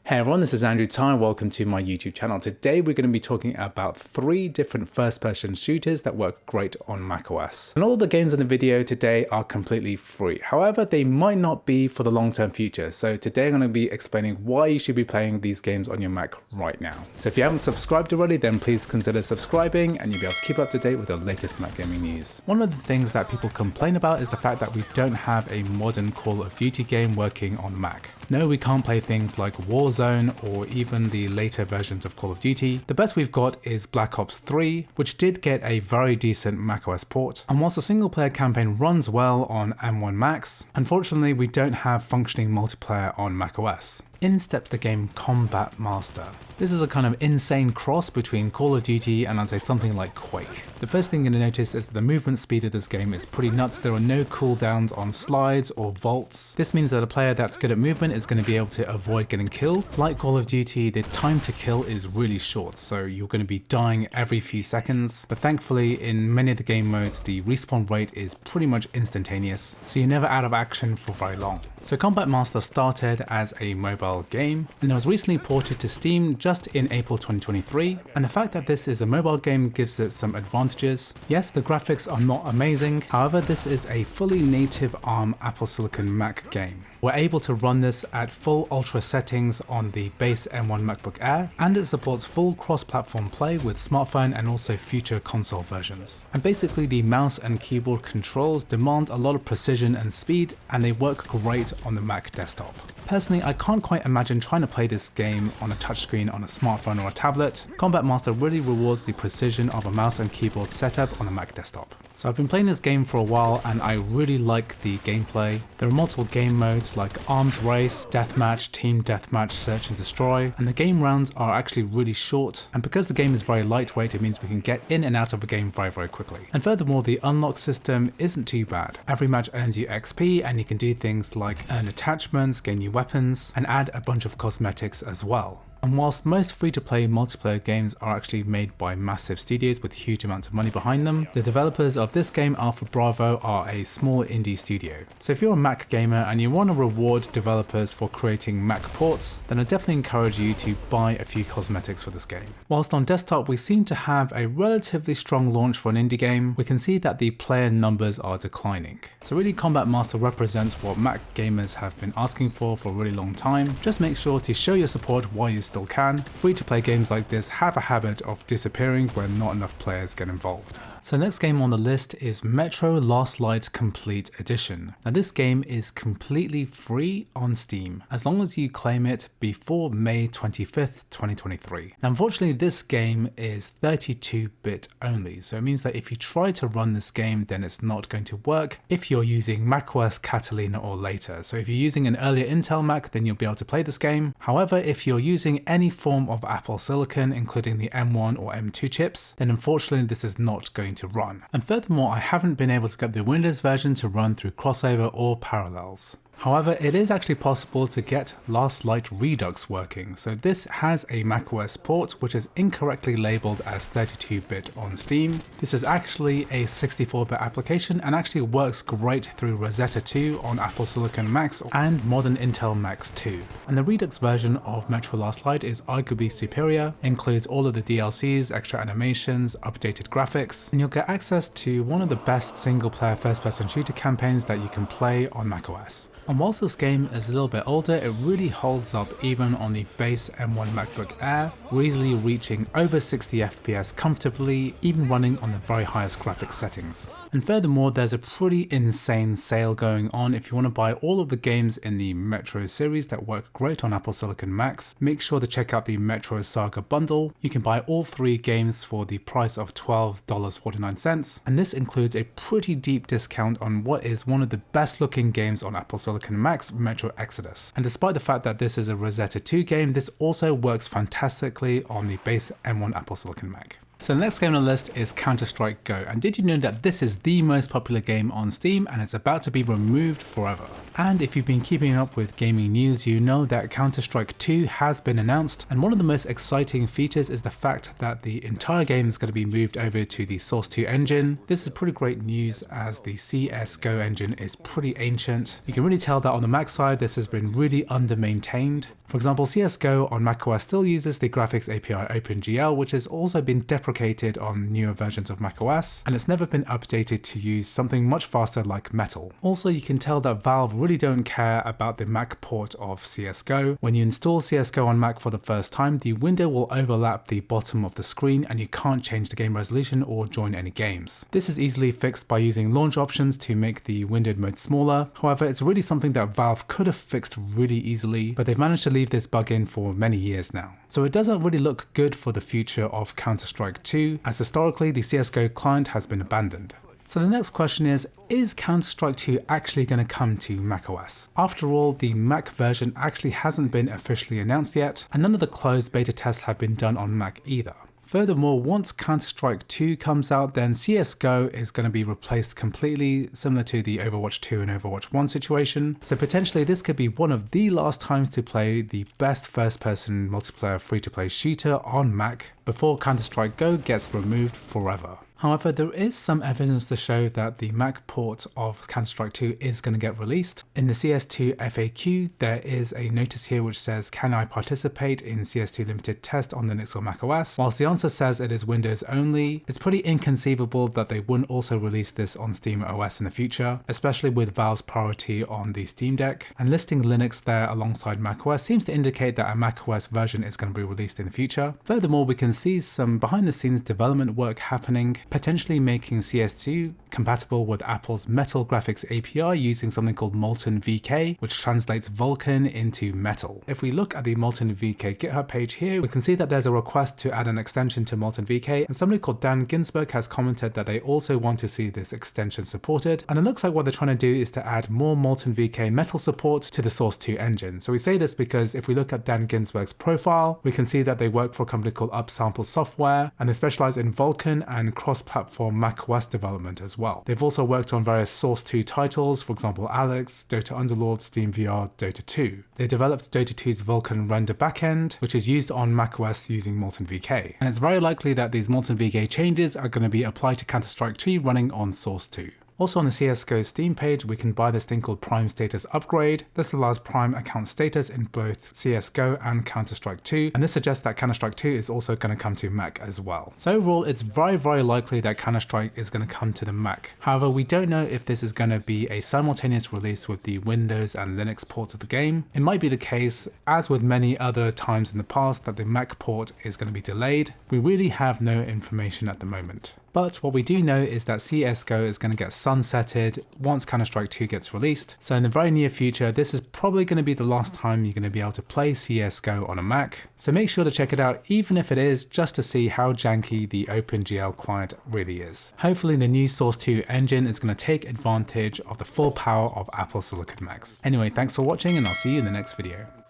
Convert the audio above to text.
Hey everyone, this is Andrew Ty. Welcome to my YouTube channel. Today we're going to be talking about 3 different first-person shooters that work great on macOS. And all the games in the video today are completely free. However, they might not be for the long-term future. So today I'm going to be explaining why you should be playing these games on your Mac right now. So if you haven't subscribed already, then please consider subscribing and you'll be able to keep up to date with the latest Mac gaming news. One of the things that people complain about is the fact that we don't have a modern Call of Duty game working on Mac. No, we can't play things like Warzone or even the later versions of Call of Duty. The best we've got is Black Ops 3, which did get a very decent macOS port. And whilst the single player campaign runs well on M1 Macs, unfortunately we don't have functioning multiplayer on macOS. In steps the game Combat Master. This is a kind of insane cross between Call of Duty and I'd say something like Quake. The first thing you're going to notice is that the movement speed of this game is pretty nuts. There are no cooldowns on slides or vaults. This means that a player that's good at movement is going to be able to avoid getting killed. Like Call of Duty, the time to kill is really short, so you're going to be dying every few seconds. But thankfully, in many of the game modes, the respawn rate is pretty much instantaneous, so you're never out of action for very long. So Combat Master started as a mobile game and it was recently ported to Steam just in April 2023, and the fact that this is a mobile game gives it some advantages. Yes, the graphics are not amazing, however this is a fully native ARM Apple Silicon Mac game. We're able to run this at full ultra settings on the base M1 MacBook Air, and it supports full cross-platform play with smartphone and also future console versions. And basically the mouse and keyboard controls demand a lot of precision and speed, and they work great on the Mac desktop. Personally, I can't quite imagine trying to play this game on a touchscreen on a smartphone or a tablet. Combat Master really rewards the precision of a mouse and keyboard setup on a Mac desktop. So I've been playing this game for a while and I really like the gameplay. There are multiple game modes like Arms Race, Deathmatch, Team Deathmatch, Search and Destroy, and the game rounds are actually really short, and because the game is very lightweight it means we can get in and out of a game very quickly. And furthermore, the unlock system isn't too bad. Every match earns you XP and you can do things like earn attachments, gain new weapons, and add a bunch of cosmetics as well. And whilst most free-to-play multiplayer games are actually made by massive studios with huge amounts of money behind them, the developers of this game, Alpha Bravo, are a small indie studio. So if you're a Mac gamer and you want to reward developers for creating Mac ports, then I definitely encourage you to buy a few cosmetics for this game. Whilst on desktop we seem to have a relatively strong launch for an indie game, we can see that the player numbers are declining. So really Combat Master represents what Mac gamers have been asking for a really long time. Just make sure to show your support while you still can. Free-to-play games like this have a habit of disappearing when not enough players get involved. So next game on the list is Metro Last Light Complete Edition. Now this game is completely free on Steam, as long as you claim it before May 25th, 2023. Now unfortunately this game is 32-bit only, so it means that if you try to run this game then it's not going to work if you're using macOS Catalina or later. So if you're using an earlier Intel Mac then you'll be able to play this game. However, if you're using any form of Apple Silicon, including the M1 or M2 chips, then unfortunately this is not going to run. And furthermore, I haven't been able to get the Windows version to run through crossover or parallels. However, it is actually possible to get Last Light Redux working, so this has a macOS port which is incorrectly labeled as 32-bit on Steam. This is actually a 64-bit application and actually works great through Rosetta 2 on Apple Silicon Macs and modern Intel Macs too. And the Redux version of Metro Last Light is arguably superior, includes all of the DLCs, extra animations, updated graphics, and you'll get access to one of the best single-player first-person shooter campaigns that you can play on macOS. And whilst this game is a little bit older, it really holds up even on the base M1 MacBook Air. We're easily reaching over 60 FPS comfortably, even running on the very highest graphics settings. And furthermore, there's a pretty insane sale going on. If you want to buy all of the games in the Metro series that work great on Apple Silicon Macs, make sure to check out the Metro Saga bundle. You can buy all 3 games for the price of $12.49, and this includes a pretty deep discount on what is one of the best looking games on Apple Silicon Macs, Metro Exodus. And despite the fact that this is a Rosetta 2 game, this also works fantastically on the base M1 Apple Silicon Mac. So the next game on the list is Counter-Strike Go, and did you know that this is the most popular game on Steam and it's about to be removed forever? And if you've been keeping up with gaming news, you know that Counter-Strike 2 has been announced, and one of the most exciting features is the fact that the entire game is going to be moved over to the Source 2 engine. This is pretty great news as the CSGO engine is pretty ancient. You can really tell that on the Mac side this has been really under-maintained. For example, CSGO on macOS still uses the graphics API OpenGL, which has also been deprecated on newer versions of macOS, and it's never been updated to use something much faster like Metal. Also, you can tell that Valve really don't care about the Mac port of CSGO. When you install CSGO on Mac for the first time, the window will overlap the bottom of the screen and you can't change the game resolution or join any games. This is easily fixed by using launch options to make the windowed mode smaller. However, it's really something that Valve could have fixed really easily, but they've managed to leave this bug in for many years now. So it doesn't really look good for the future of Counter-Strike 2, as historically the CSGO client has been abandoned. So the next question is Counter-Strike 2 actually going to come to macOS? After all, the Mac version actually hasn't been officially announced yet, and none of the closed beta tests have been done on Mac either. Furthermore, once Counter-Strike 2 comes out, then CSGO is going to be replaced completely, similar to the Overwatch 2 and Overwatch 1 situation. So potentially this could be one of the last times to play the best first-person multiplayer free-to-play shooter on Mac before Counter-Strike Go gets removed forever. However, there is some evidence to show that the Mac port of Counter-Strike 2 is going to get released. In the CS2 FAQ, there is a notice here which says, "Can I participate in CS2 limited test on Linux or macOS?" Whilst the answer says it is Windows only, it's pretty inconceivable that they wouldn't also release this on Steam OS in the future, especially with Valve's priority on the Steam Deck. And listing Linux there alongside macOS seems to indicate that a macOS version is going to be released in the future. Furthermore, we can see some behind the scenes development work happening, potentially making CS2 compatible with Apple's Metal graphics API using something called Molten VK, which translates Vulkan into Metal. If we look at the Molten VK GitHub page here, we can see that there's a request to add an extension to Molten VK, and somebody called Dan Ginsberg has commented that they also want to see this extension supported, and it looks like what they're trying to do is to add more Molten VK Metal support to the Source 2 engine. So we say this because if we look at Dan Ginsberg's profile, we can see that they work for a company called Upsample Software, and they specialize in Vulkan and cross-platform macOS development as well. They've also worked on various Source 2 titles, for example Alex, Dota Underlord, Steam VR, Dota 2. They developed Dota 2's Vulkan render backend, which is used on macOS using Molten VK. And it's very likely that these Molten VK changes are going to be applied to Counter-Strike 2 running on Source 2. Also on the CSGO Steam page, we can buy this thing called Prime Status Upgrade. This allows Prime account status in both CSGO and Counter-Strike 2, and this suggests that Counter-Strike 2 is also going to come to Mac as well. So overall, it's very likely that Counter-Strike is going to come to the Mac. However, we don't know if this is going to be a simultaneous release with the Windows and Linux ports of the game. It might be the case, as with many other times in the past, that the Mac port is going to be delayed. We really have no information at the moment. But what we do know is that CSGO is going to get sunsetted once Counter-Strike 2 gets released. So in the very near future, this is probably going to be the last time you're going to be able to play CSGO on a Mac. So make sure to check it out, even if it is just to see how janky the OpenGL client really is. Hopefully the new Source 2 engine is going to take advantage of the full power of Apple Silicon Macs. Anyway, thanks for watching and I'll see you in the next video.